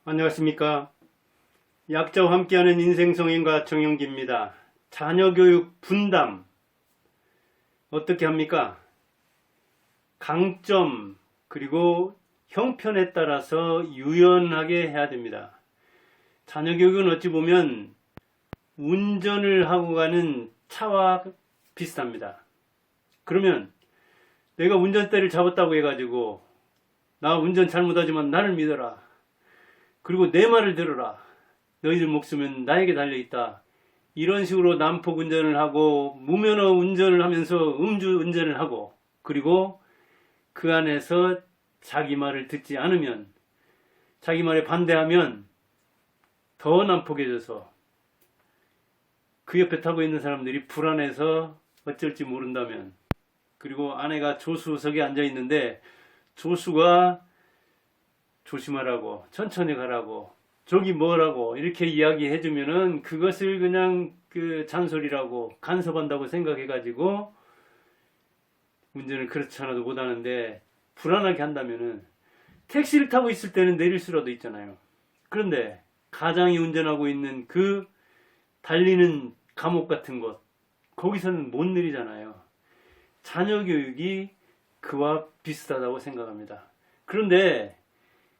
안녕하십니까. 약자와 함께하는 인생성인과 정영기입니다. 자녀교육 분담 어떻게 합니까? 강점 그리고 형편에 따라서 유연하게 해야 됩니다. 자녀교육은 어찌 보면 운전을 하고 가는 차와 비슷합니다. 그러면 내가 운전대를 잡았다고 해가지고 나 운전 잘못하지만 나를 믿어라. 그리고 내 말을 들어라. 너희들 목숨은 나에게 달려있다. 이런 식으로 난폭 운전을 하고 무면허 운전을 하면서 음주 운전을 하고 그리고 그 안에서 자기 말을 듣지 않으면 자기 말에 반대하면 더 난폭해져서 그 옆에 타고 있는 사람들이 불안해서 어쩔지 모른다면 그리고 아내가 조수석에 앉아 있는데 조수가 조심하라고 천천히 가라고 저기 뭐라고 이렇게 이야기해주면은 그것을 그냥 그 잔소리라고 간섭한다고 생각해가지고 운전을 그렇지 않아도 못하는데 불안하게 한다면은 택시를 타고 있을 때는 내릴 수라도 있잖아요. 그런데 가장이 운전하고 있는 그 달리는 감옥 같은 곳 거기서는 못 내리잖아요. 자녀 교육이 그와 비슷하다고 생각합니다. 그런데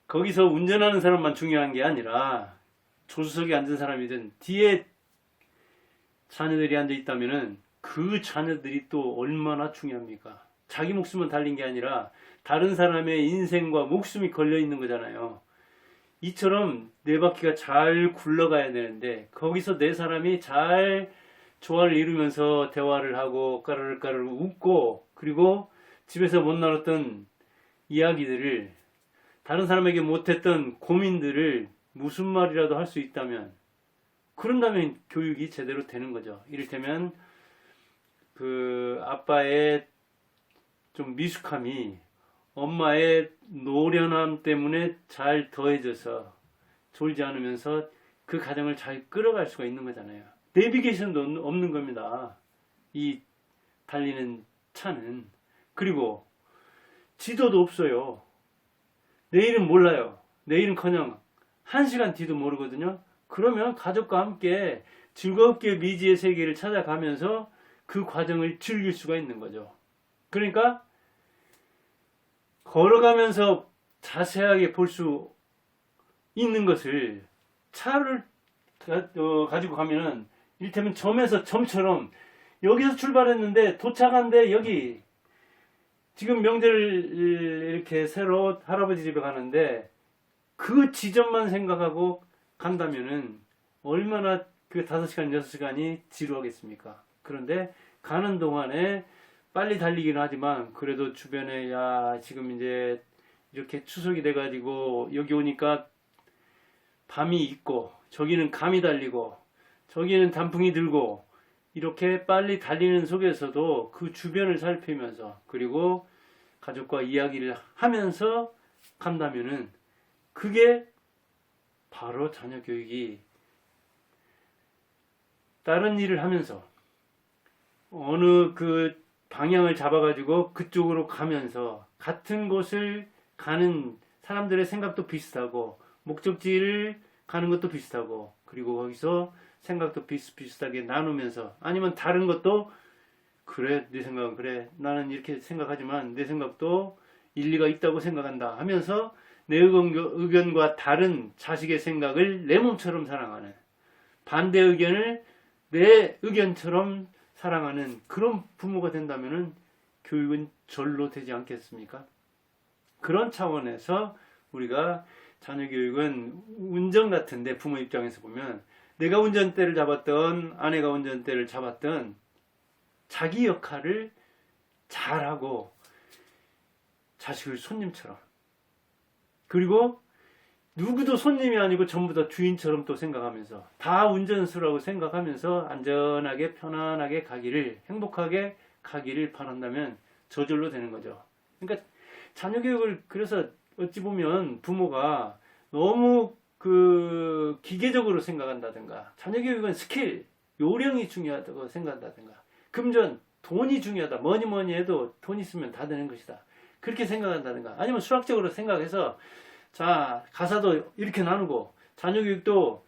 거기서 운전하는 사람만 중요한 게 아니라 조수석에 앉은 사람이든 뒤에 자녀들이 앉아 있다면은 그 자녀들이 또 얼마나 중요합니까? 자기 목숨은 달린 게 아니라 다른 사람의 인생과 목숨이 걸려 있는 거잖아요. 이처럼 네 바퀴가 잘 굴러가야 되는데 거기서 네 사람이 잘 조화를 이루면서 대화를 하고 까르르까르르 웃고 그리고 집에서 못 나눴던 이야기들을 다른 사람에게 못했던 고민들을 무슨 말이라도 할 수 있다면 그런다면 교육이 제대로 되는 거죠. 이를테면 그 아빠의 좀 미숙함이 엄마의 노련함 때문에 잘 더해져서 졸지 않으면서 그 가정을 잘 끌어갈 수가 있는 거잖아요. 내비게이션도 없는 겁니다. 이 달리는 차는. 그리고 지도도 없어요. 내일은 몰라요. 내일은커녕 1시간 뒤도 모르거든요. 그러면 가족과 함께 즐겁게 미지의 세계를 찾아가면서 그 과정을 즐길 수가 있는 거죠. 그러니까 걸어가면서 자세하게 볼 수 있는 것을 차를 가지고 가면은 이를테면 점에서 점처럼 여기서 출발했는데 도착한데 여기 지금 명절 이렇게 새로 할아버지 집에 가는데 그 지점만 생각하고 간다면은 얼마나 그 5시간, 6시간이 지루하겠습니까? 그런데 가는 동안에 빨리 달리기는 하지만 그래도 주변에 야 지금 이제 이렇게 추석이 돼가지고 여기 오니까 밤이 있고 저기는 감이 달리고 저기는 단풍이 들고 이렇게 빨리 달리는 속에서도 그 주변을 살피면서 그리고 가족과 이야기를 하면서 간다면은 그게 바로 자녀 교육이 다른 일을 하면서 어느 그 방향을 잡아가지고 그쪽으로 가면서 같은 곳을 가는 사람들의 생각도 비슷하고 목적지를 가는 것도 비슷하고 그리고 거기서 생각도 비슷비슷하게 나누면서 아니면 다른 것도 그래 내 생각은 그래 나는 이렇게 생각하지만 내 생각도 일리가 있다고 생각한다 하면서 내 의견과 다른 자식의 생각을 내 몸처럼 사랑하는 반대 의견을 내 의견처럼 사랑하는 그런 부모가 된다면 교육은 절로 되지 않겠습니까? 그런 차원에서 우리가 자녀 교육은 운전 같은데 부모 입장에서 보면 내가 운전대를 잡았던 아내가 운전대를 잡았던 자기 역할을 잘하고 자식을 손님처럼 그리고 누구도 손님이 아니고 전부 다 주인처럼 또 생각하면서 다 운전수라고 생각하면서 안전하게 편안하게 가기를 행복하게 가기를 바란다면 저절로 되는 거죠. 그러니까 자녀 교육을 그래서 어찌 보면 부모가 너무 그 기계적으로 생각한다든가 자녀 교육은 스킬, 요령이 중요하다고 생각한다든가 금전, 돈이 중요하다. 뭐니 해도 돈 있으면 다 되는 것이다. 그렇게 생각한다든가 아니면 수학적으로 생각해서 자, 가사도 이렇게 나누고, 자녀교육도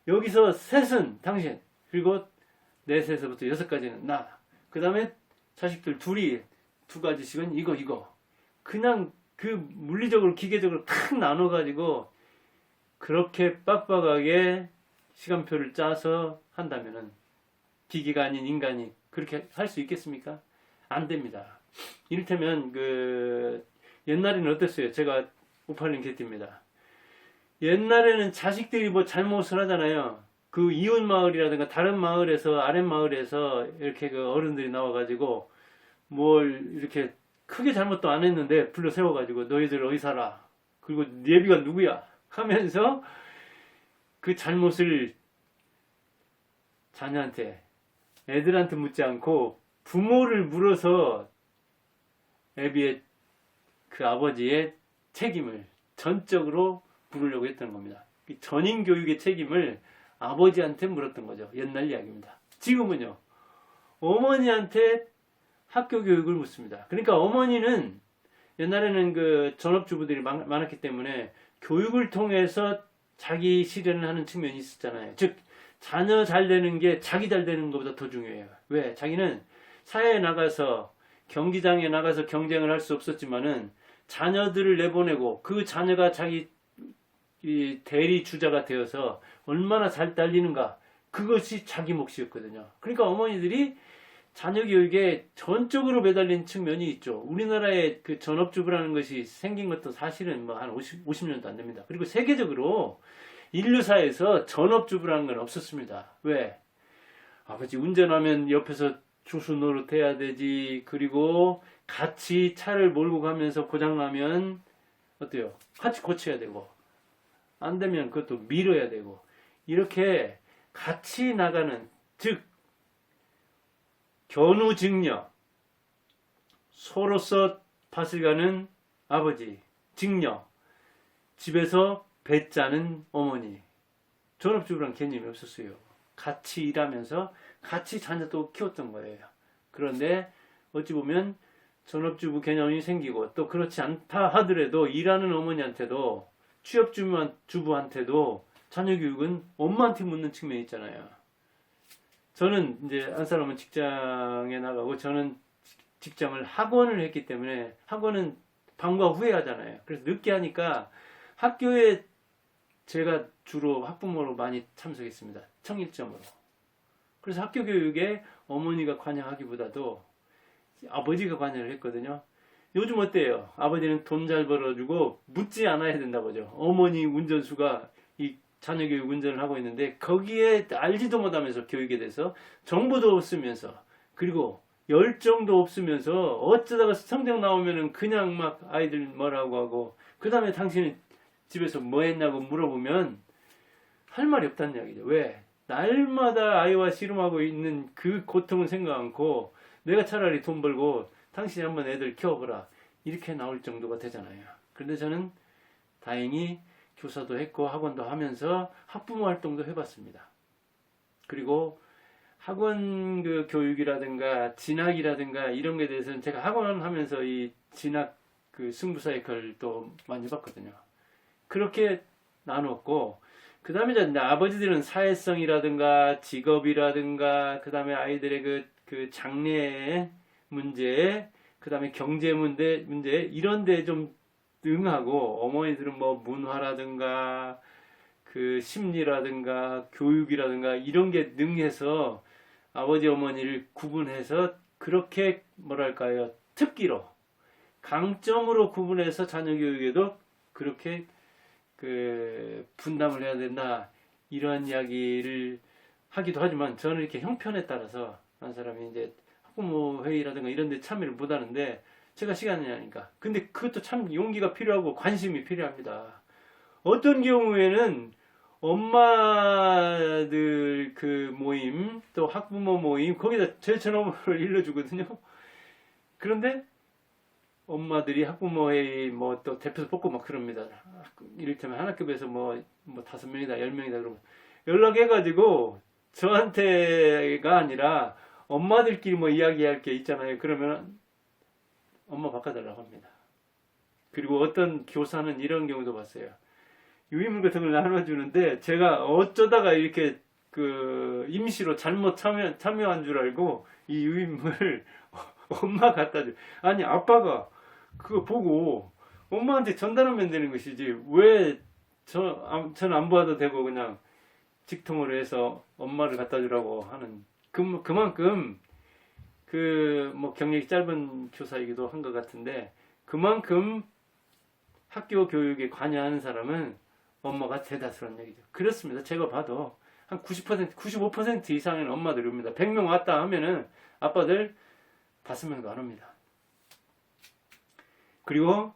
여기서 셋은 당신, 그리고 넷에서부터 6까지는 나. 그 다음에 자식들 둘이 2가지씩은 이거. 그냥 그 물리적으로, 기계적으로 탁 나눠가지고, 그렇게 빡빡하게 시간표를 짜서 한다면은, 기계가 아닌 인간이 그렇게 할 수 있겠습니까? 안 됩니다. 이를테면, 옛날에는 어땠어요? 제가 586 개띠입니다. 옛날에는 자식들이 뭐 잘못을 하잖아요. 그 이웃 마을이라든가 다른 마을에서, 아랫 마을에서 이렇게 그 어른들이 나와가지고 뭘 이렇게 크게 잘못도 안 했는데 불러 세워가지고 너희들 어디 살아? 그리고 예비가 누구야? 하면서 그 잘못을 자녀한테, 애들한테 묻지 않고 부모를 물어서 애비의 그 아버지의 책임을 전적으로 물으려고 했던 겁니다. 전인 교육의 책임을 아버지한테 물었던 거죠. 옛날 이야기입니다. 지금은요, 어머니한테 학교 교육을 묻습니다. 그러니까 어머니는 옛날에는 그 전업주부들이 많았기 때문에 교육을 통해서 자기 실현을 하는 측면이 있었잖아요. 즉, 자녀 잘 되는 게 자기 잘 되는 것보다 더 중요해요. 왜? 자기는 사회에 나가서, 경기장에 나가서 경쟁을 할 수 없었지만은 자녀들을 내보내고 그 자녀가 자기 이 대리 주자가 되어서 얼마나 잘 딸리는가, 그것이 자기 몫이었거든요. 그러니까 어머니들이 자녀 교육에 전적으로 매달린 측면이 있죠. 우리나라의 그 전업주부라는 것이 생긴 것도 사실은 뭐 한 50년도 안 됩니다. 그리고 세계적으로 인류사에서 전업주부라는 건 없었습니다. 왜? 아버지 운전하면 옆에서 주수 노릇해야 되지. 그리고 같이 차를 몰고 가면서 고장나면 어때요? 같이 고쳐야 되고, 안 되면 그것도 밀어야 되고, 이렇게 같이 나가는, 즉 견우직녀, 서로서 밭을 가는 아버지, 직녀, 집에서 배 짜는 어머니. 전업주부란 개념이 없었어요. 같이 일하면서 같이 자녀도 키웠던 거예요. 그런데 어찌 보면 전업주부 개념이 생기고, 또 그렇지 않다 하더라도 일하는 어머니한테도, 취업주부한테도 자녀 교육은 엄마한테 묻는 측면이 있잖아요. 저는 이제 한 사람은 직장에 나가고, 저는 직장을 학원을 했기 때문에, 학원은 방과 후에 하잖아요. 그래서 늦게 하니까 학교에 제가 주로 학부모로 많이 참석했습니다. 청일점으로. 그래서 학교 교육에 어머니가 관여하기보다도 아버지가 관여를 했거든요. 요즘 어때요? 아버지는 돈 잘 벌어주고 묻지 않아야 된다고 하죠. 어머니 운전수가 이 자녀 교육 운전을 하고 있는데, 거기에 알지도 못하면서 교육에 대해서 정보도 없으면서, 그리고 열정도 없으면서, 어쩌다가 성적 나오면은 그냥 막 아이들 뭐라고 하고, 그 다음에 당신은 집에서 뭐 했냐고 물어보면 할 말이 없다는 이야기죠. 왜? 날마다 아이와 씨름하고 있는 그 고통을 생각 않고, 내가 차라리 돈 벌고 당신이 한번 애들 키워보라, 이렇게 나올 정도가 되잖아요. 그런데 저는 다행히 교사도 했고 학원도 하면서 학부모 활동도 해봤습니다. 그리고 학원 그 교육이라든가 진학이라든가 이런 거에 대해서는 제가 학원 하면서 이 진학 그 승부사의 글도 많이 봤거든요. 그렇게 나눴고, 그 다음에 이제 아버지들은 사회성이라든가 직업이라든가, 그 다음에 아이들의 그 장래 문제, 그 다음에 경제 문제, 이런 데 좀 능하고, 어머니들은 뭐 문화라든가, 그 심리라든가, 교육이라든가, 이런 게 능해서 아버지, 어머니를 구분해서 그렇게 뭐랄까요, 특기로, 강점으로 구분해서 자녀 교육에도 그렇게 그 분담을 해야 된다, 이런 이야기를 하기도 하지만, 저는 이렇게 형편에 따라서 한 사람이 이제 학부모 회의라든가 이런 데 참여를 못 하는데, 제가 시간이 나니까. 근데 그것도 참 용기가 필요하고 관심이 필요합니다. 어떤 경우에는 엄마들 그 모임, 또 학부모 모임, 거기다 제 전화번호를 일러주거든요. 그런데 엄마들이 학부모회의 뭐 또 대표도 뽑고 막 그럽니다. 이를테면 한 학급에서 뭐 5명이다 10명이다 그러면 연락해가지고, 저한테가 아니라 엄마들끼리 뭐 이야기할 게 있잖아요. 그러면 엄마 바꿔달라고 합니다. 그리고 어떤 교사는 이런 경우도 봤어요. 유인물 같은 걸 나눠주는데 제가 어쩌다가 이렇게 그 임시로 잘못 참여한 줄 알고 이 유인물 엄마 갖다 줘. 아니 아빠가 그거 보고 엄마한테 전달하면 되는 것이지 왜 저는 안 봐도 되고 그냥 직통으로 해서 엄마를 갖다 주라고 하는 그만큼 그 뭐 경력이 짧은 교사이기도 한 것 같은데 그만큼 학교 교육에 관여하는 사람은 엄마가 대다수란 얘기죠. 그렇습니다. 제가 봐도 한 90%, 95% 이상의 엄마들이 옵니다. 100명 왔다 하면은 아빠들 5명도 안 옵니다. 그리고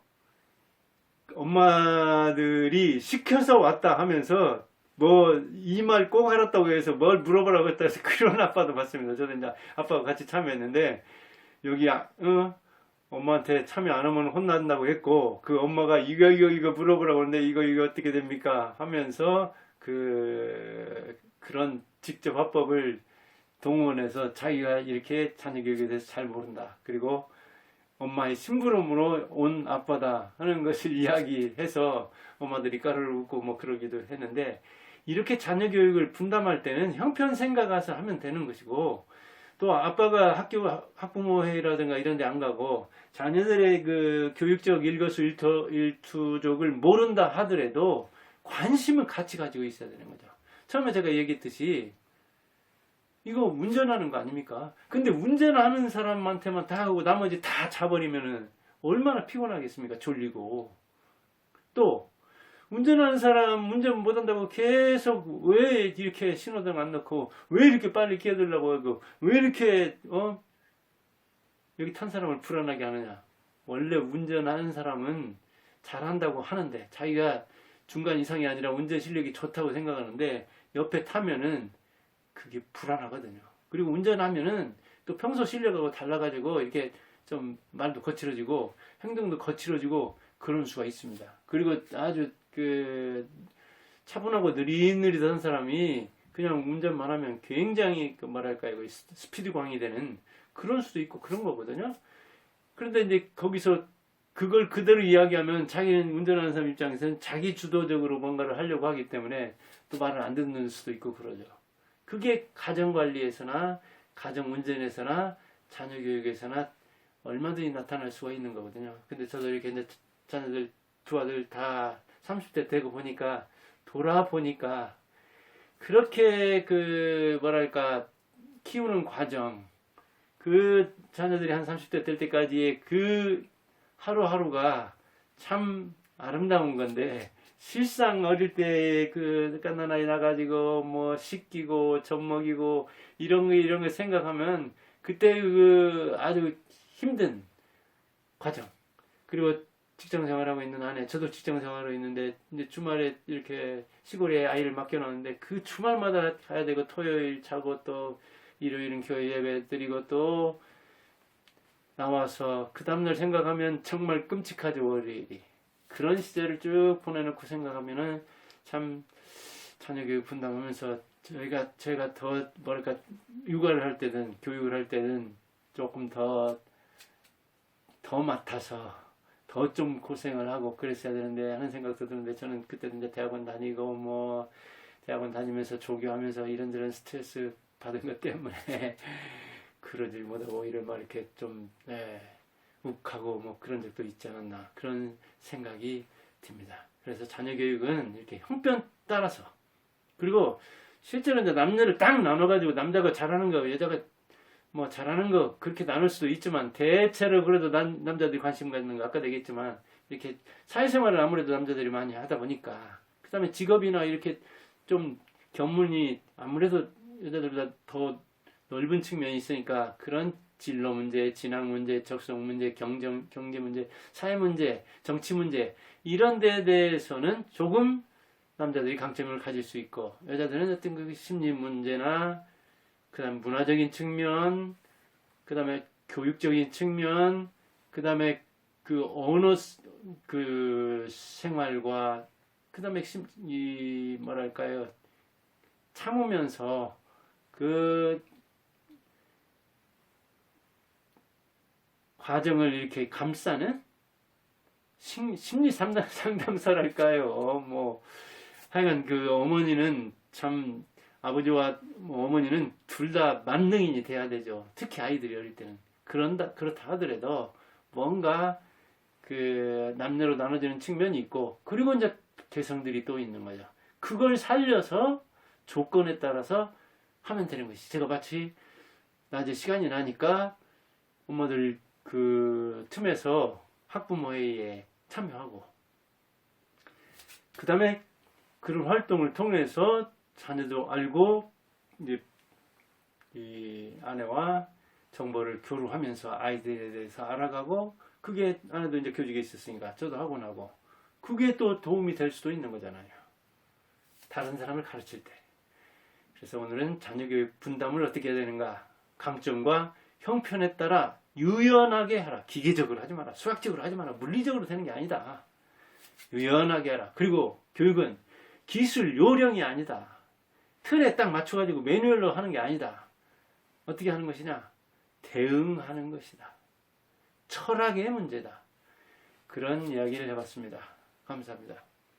엄마들이 시켜서 왔다 하면서 뭐 이 말 꼭 알았다고 해서 뭘 물어보라고 했다 해서 그런 아빠도 봤습니다. 저도 이제 아빠가 같이 참여했는데 여기 엄마한테 참여 안 하면 혼난다고 했고 그 엄마가 이거 물어보라고 하는데 이거 어떻게 됩니까 하면서 그런 직접 화법을 동원해서 자기가 이렇게 자녀 교육에 대해서 잘 모른다. 그리고 엄마의 심부름으로 온 아빠다 하는 것을 이야기해서 엄마들이 까르르 웃고 뭐 그러기도 했는데 이렇게 자녀 교육을 분담할 때는 형편 생각해서 하면 되는 것이고 또 아빠가 학부모회의라든가 이런 데 안 가고 자녀들의 그 교육적 일거수일투족을 모른다 하더라도 관심을 같이 가지고 있어야 되는 거죠. 처음에 제가 얘기했듯이 이거 운전하는 거 아닙니까? 근데 운전하는 사람한테만 다 하고 나머지 다 자버리면은 얼마나 피곤하겠습니까? 졸리고. 또 운전하는 사람 운전 못한다고 계속 왜 이렇게 신호등 안 넣고 왜 이렇게 빨리 끼어들려고 하고 왜 이렇게 여기 탄 사람을 불안하게 하느냐. 원래 운전하는 사람은 잘한다고 하는데 자기가 중간 이상이 아니라 운전 실력이 좋다고 생각하는데 옆에 타면은 그게 불안하거든요. 그리고 운전하면은 또 평소 실력하고 달라가지고 이렇게 좀 말도 거칠어지고 행동도 거칠어지고 그런 수가 있습니다. 그리고 아주 차분하고 느릿느릿한 사람이 그냥 운전만 하면 굉장히 뭐랄까요, 스피드 광이 되는 그런 수도 있고 그런 거거든요. 그런데 이제 거기서 그걸 그대로 이야기하면 자기는 운전하는 사람 입장에서는 자기 주도적으로 뭔가를 하려고 하기 때문에 또 말을 안 듣는 수도 있고 그러죠. 그게 가정관리에서나 가정운전에서나 자녀교육에서나 얼마든지 나타날 수가 있는 거거든요. 근데 저도 이렇게 이제 자녀들 두 아들 다 30대 되고 보니까 돌아보니까 그렇게 뭐랄까 키우는 과정 그 자녀들이 한 30대 될 때까지의 그 하루하루가 참 아름다운 건데 실상 어릴 때 갓난아이 나가지고 뭐 씻기고 젖 먹이고 이런 거 생각하면 그때 아주 힘든 과정 그리고 직장 생활하고 있는 아내 저도 직장 생활하고 있는데 이제 주말에 이렇게 시골에 아이를 맡겨놨는데 그 주말마다 가야 되고 토요일 자고 또 일요일은 교회 예배 드리고 또 나와서 그 다음날 생각하면 정말 끔찍하죠. 월요일이 그런 시절을 쭉 보내놓고 생각하면은 참 자녀교육 분담하면서 제가 더 뭐랄까 육아를 할 때든 교육을 할 때는 조금 더 맡아서 더 좀 고생을 하고 그랬어야 되는데 하는 생각도 드는데 저는 그때 이제 대학원 다니고 뭐 대학원 다니면서 조교하면서 이런저런 스트레스 받은 것 때문에 그러질 못하고 오히려 막 이렇게 좀 욱하고 뭐 그런 적도 있지 않았나 그런 생각이 듭니다. 그래서 자녀 교육은 이렇게 형편 따라서 그리고 실제로 이제 남녀를 딱 나눠가지고 남자가 잘하는 거 여자가 뭐 잘하는 거 그렇게 나눌 수도 있지만 대체로 그래도 남자들이 관심 갖는 거 아까 얘기했지만 이렇게 사회생활을 아무래도 남자들이 많이 하다 보니까 그 다음에 직업이나 이렇게 좀 견문이 아무래도 여자들보다 더 넓은 측면이 있으니까 그런 진로 문제, 진학 문제, 적성 문제, 경제 문제, 사회 문제, 정치 문제 이런 데에 대해서는 조금 남자들이 강점을 가질 수 있고 여자들은 어떤 그 심리 문제나 그다음 문화적인 측면, 그다음에 교육적인 측면, 그다음에 그 언어 생활과 그다음에 뭐랄까요 참으면서 그 과정을 이렇게 감싸는 심리 상담사랄까요? 뭐 하여간 그 어머니는 참 아버지와 뭐 어머니는 둘 다 만능인이 돼야 되죠. 특히 아이들이 어릴 때는 그렇다 하더라도 뭔가 그 남녀로 나눠지는 측면이 있고 그리고 이제 개성들이 또 있는 거죠. 그걸 살려서 조건에 따라서 하면 되는 것이. 제가 마치 낮에 시간이 나니까 엄마들 그 틈에서 학부모 회의에 참여하고 그 다음에 그런 활동을 통해서 자녀도 알고 이제 이 아내와 정보를 교류하면서 아이들에 대해서 알아가고 그게 아내도 이제 교직에 있었으니까 저도 하고 나고 그게 또 도움이 될 수도 있는 거잖아요. 다른 사람을 가르칠 때. 그래서 오늘은 자녀교육 분담을 어떻게 해야 되는가 강점과 형편에 따라 유연하게 하라. 기계적으로 하지 마라. 수학적으로 하지 마라. 물리적으로 되는 게 아니다. 유연하게 하라. 그리고 교육은 기술 요령이 아니다. 틀에 딱 맞춰가지고 매뉴얼로 하는 게 아니다. 어떻게 하는 것이냐? 대응하는 것이다. 철학의 문제다. 그런 이야기를 해봤습니다. 감사합니다.